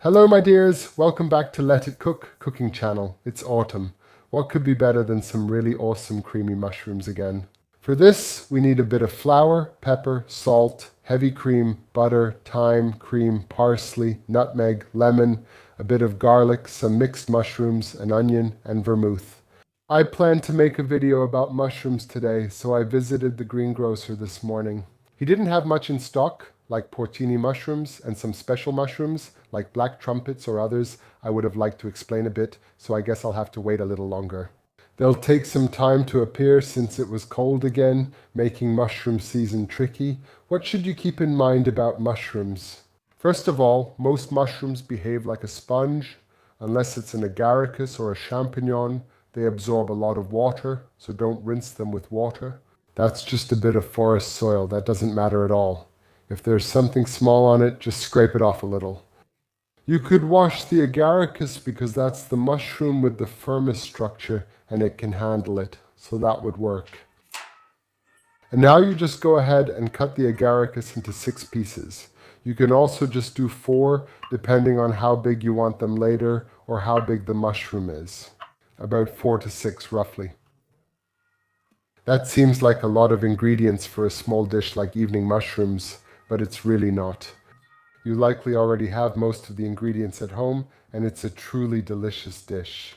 Hello my dears, welcome back to Let It Cook cooking channel. It's autumn. What could be better than some really awesome creamy mushrooms again? For this, we need a bit of flour, pepper, salt, heavy cream, butter, thyme, cream, parsley, nutmeg, lemon, a bit of garlic, some mixed mushrooms, an onion, and vermouth. I planned to make a video about mushrooms today, so I visited the greengrocer this morning. He didn't have much in stock, like porcini mushrooms and some special mushrooms, like black trumpets or others I would have liked to explain a bit, so I guess I'll have to wait a little longer. They'll take some time to appear since it was cold again, making mushroom season tricky. What should you keep in mind about mushrooms? First of all, most mushrooms behave like a sponge. Unless it's an agaricus or a champignon, they absorb a lot of water, so don't rinse them with water. That's just a bit of forest soil, that doesn't matter at all. If there's something small on it, just scrape it off a little. You could wash the agaricus because that's the mushroom with the firmest structure and it can handle it, so that would work. And now you just go ahead and cut the agaricus into 6 pieces. You can also just do 4 depending on how big you want them later or how big the mushroom is. About 4 to 6 roughly. That seems like a lot of ingredients for a small dish like evening mushrooms, but it's really not. You likely already have most of the ingredients at home, and it's a truly delicious dish.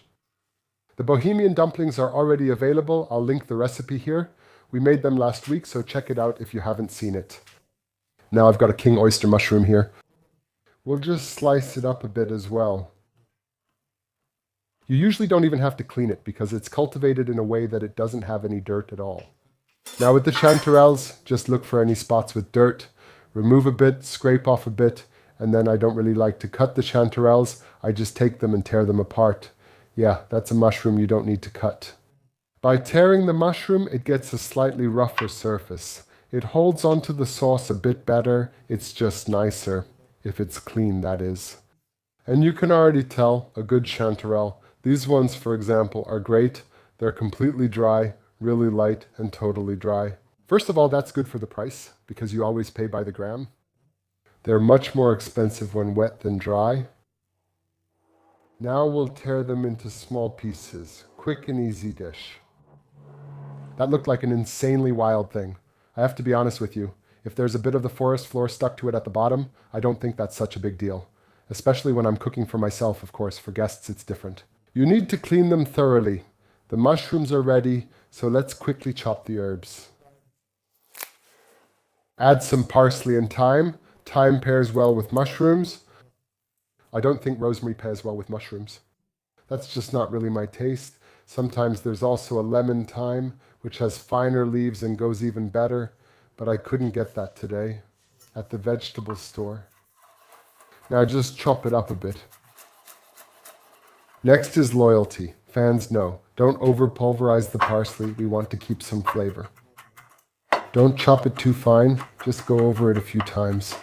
The Bohemian dumplings are already available. I'll link the recipe here. We made them last week, so check it out if you haven't seen it. Now I've got a king oyster mushroom here. We'll just slice it up a bit as well. You usually don't even have to clean it because it's cultivated in a way that it doesn't have any dirt at all. Now with the chanterelles, just look for any spots with dirt. Remove a bit, scrape off a bit, and then I don't really like to cut the chanterelles. I just take them and tear them apart. Yeah, that's a mushroom you don't need to cut. By tearing the mushroom, it gets a slightly rougher surface. It holds onto the sauce a bit better. It's just nicer, if it's clean, that is. And you can already tell a good chanterelle. These ones, for example, are great. They're completely dry, really light, and totally dry. First of all, that's good for the price, because you always pay by the gram. They're much more expensive when wet than dry. Now we'll tear them into small pieces. Quick and easy dish. That looked like an insanely wild thing. I have to be honest with you. If there's a bit of the forest floor stuck to it at the bottom, I don't think that's such a big deal. Especially when I'm cooking for myself, of course. For guests, it's different. You need to clean them thoroughly. The mushrooms are ready, so let's quickly chop the herbs. Add some parsley and thyme. Thyme pairs well with mushrooms. I don't think rosemary pairs well with mushrooms. That's just not really my taste. Sometimes there's also a lemon thyme, which has finer leaves and goes even better, but I couldn't get that today at the vegetable store. Now just chop it up a bit. Next is loyalty. Fans know, don't over pulverize the parsley. We want to keep some flavor. Don't chop it too fine, just go over it a few times.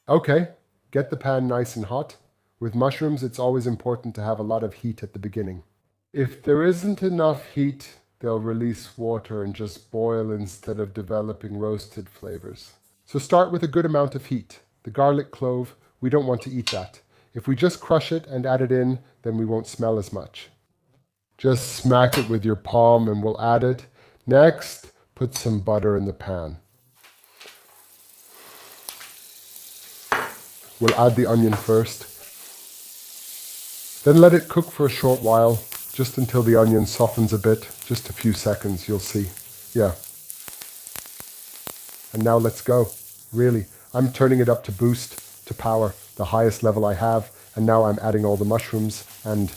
Okay, get the pan nice and hot. With mushrooms, it's always important to have a lot of heat at the beginning. If there isn't enough heat, they'll release water and just boil instead of developing roasted flavors. So start with a good amount of heat. The garlic clove, we don't want to eat that. If we just crush it and add it in, then we won't smell as much. Just smack it with your palm and we'll add it. Next, put some butter in the pan. We'll add the onion first. Then let it cook for a short while, just until the onion softens a bit. Just a few seconds, you'll see. Yeah. And now let's go. Really, I'm turning it up to boost, to power, the highest level I have, and now I'm adding all the mushrooms, and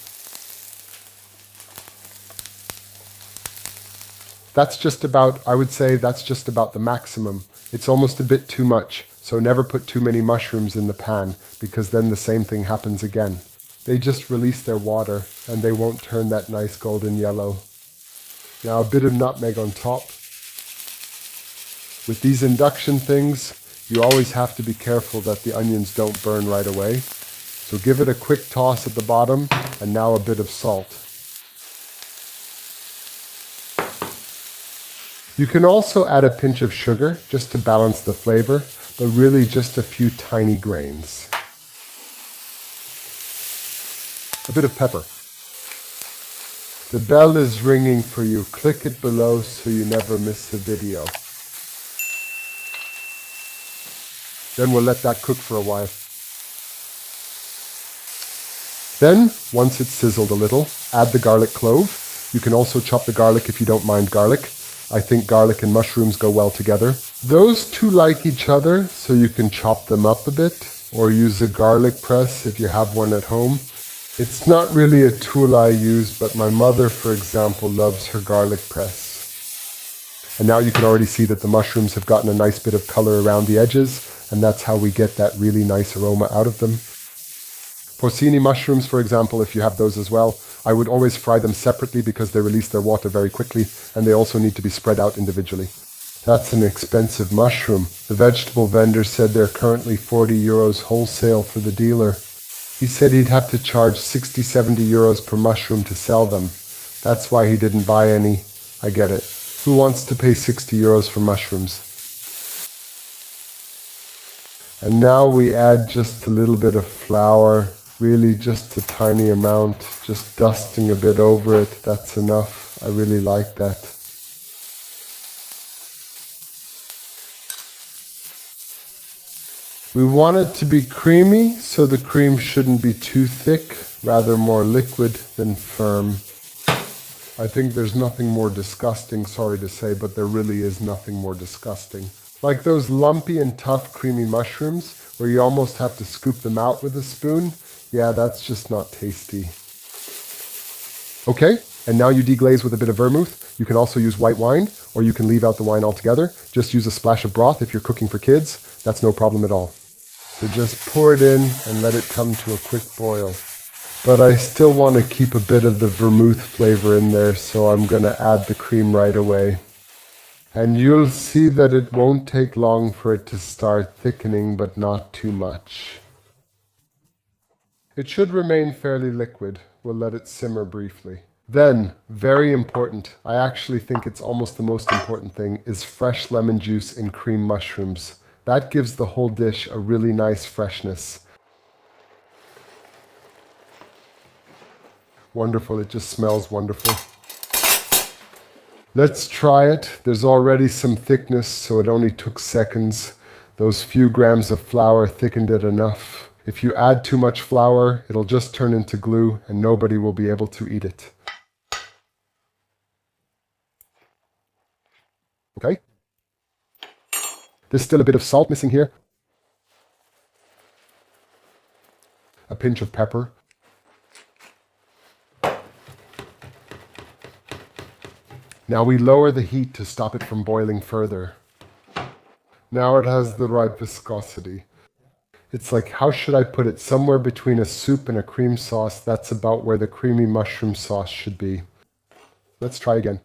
that's just about, I would say that's just about the maximum. It's almost a bit too much, so never put too many mushrooms in the pan, because then the same thing happens again. They just release their water, and they won't turn that nice golden yellow. Now a bit of nutmeg on top. With these induction things, you always have to be careful that the onions don't burn right away. So give it a quick toss at the bottom, and now a bit of salt. You can also add a pinch of sugar just to balance the flavor, but really just a few tiny grains. A bit of pepper. The bell is ringing for you. Click it below so you never miss a video. Then we'll let that cook for a while. Then, once it's sizzled a little, add the garlic clove. You can also chop the garlic if you don't mind garlic. I think garlic and mushrooms go well together. Those two like each other, so you can chop them up a bit, or use a garlic press if you have one at home. It's not really a tool I use, but my mother, for example, loves her garlic press. And now you can already see that the mushrooms have gotten a nice bit of color around the edges, and that's how we get that really nice aroma out of them. Porcini mushrooms, for example, if you have those as well, I would always fry them separately because they release their water very quickly, and they also need to be spread out individually. That's an expensive mushroom. The vegetable vendor said they're currently 40 euros wholesale for the dealer. He said he'd have to charge 60, 70 euros per mushroom to sell them. That's why he didn't buy any. I get it. Who wants to pay 60 euros for mushrooms? And now we add just a little bit of flour, really just a tiny amount, just dusting a bit over it. That's enough. I really like that. We want it to be creamy, so the cream shouldn't be too thick, rather more liquid than firm. I think there's nothing more disgusting, sorry to say, but there really is nothing more disgusting. Like those lumpy and tough creamy mushrooms, where you almost have to scoop them out with a spoon. Yeah, that's just not tasty. Okay, and now you deglaze with a bit of vermouth. You can also use white wine, or you can leave out the wine altogether. Just use a splash of broth if you're cooking for kids. That's no problem at all. So just pour it in and let it come to a quick boil. But I still want to keep a bit of the vermouth flavor in there, so I'm going to add the cream right away. And you'll see that it won't take long for it to start thickening, but not too much. It should remain fairly liquid. We'll let it simmer briefly. Then, very important, I actually think it's almost the most important thing, is fresh lemon juice in cream mushrooms. That gives the whole dish a really nice freshness. Wonderful, it just smells wonderful. Let's try it. There's already some thickness, so it only took seconds. Those few grams of flour thickened it enough. If you add too much flour, it'll just turn into glue and nobody will be able to eat it. Okay? There's still a bit of salt missing here. A pinch of pepper. Now we lower the heat to stop it from boiling further. Now it has the right viscosity. It's like, how should I put it? Somewhere between a soup and a cream sauce. That's about where the creamy mushroom sauce should be. Let's try again.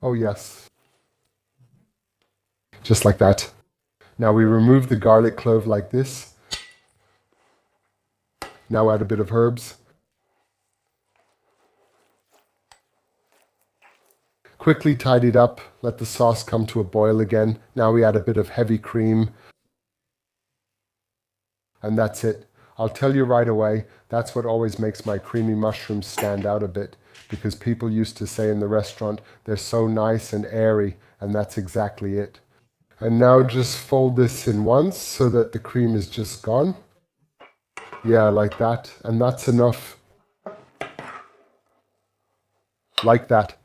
Oh yes. Just like that. Now we remove the garlic clove like this. Now add a bit of herbs. Quickly tidied up, let the sauce come to a boil again. Now we add a bit of heavy cream. And that's it. I'll tell you right away, that's what always makes my creamy mushrooms stand out a bit. Because people used to say in the restaurant, they're so nice and airy, and that's exactly it. And now just fold this in once so that the cream is just gone. Yeah, like that. And that's enough. Like that.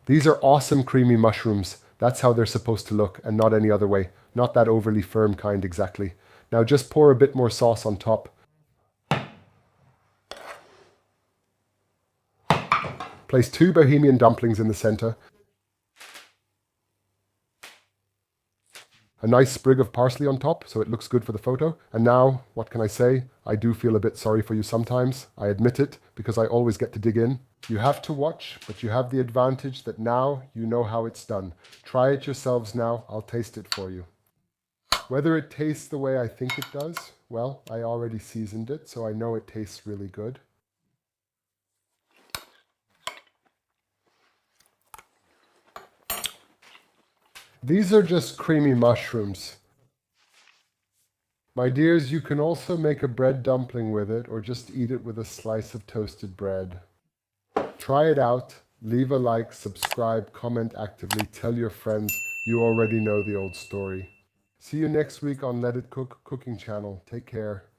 These are awesome creamy mushrooms. That's how they're supposed to look, and not any other way. Not that overly firm kind exactly. Now just pour a bit more sauce on top. Place 2 Bohemian dumplings in the center. A nice sprig of parsley on top, so it looks good for the photo. And now, what can I say? I do feel a bit sorry for you sometimes. I admit it, because I always get to dig in. You have to watch, but you have the advantage that now you know how it's done. Try it yourselves now. I'll taste it for you. Whether it tastes the way I think it does, well, I already seasoned it, so I know it tastes really good. These are just creamy mushrooms. My dears, you can also make a bread dumpling with it or just eat it with a slice of toasted bread. Try it out, leave a like, subscribe, comment actively, tell your friends. You already know the old story. See you next week on Let It Cook Cooking Channel. Take care.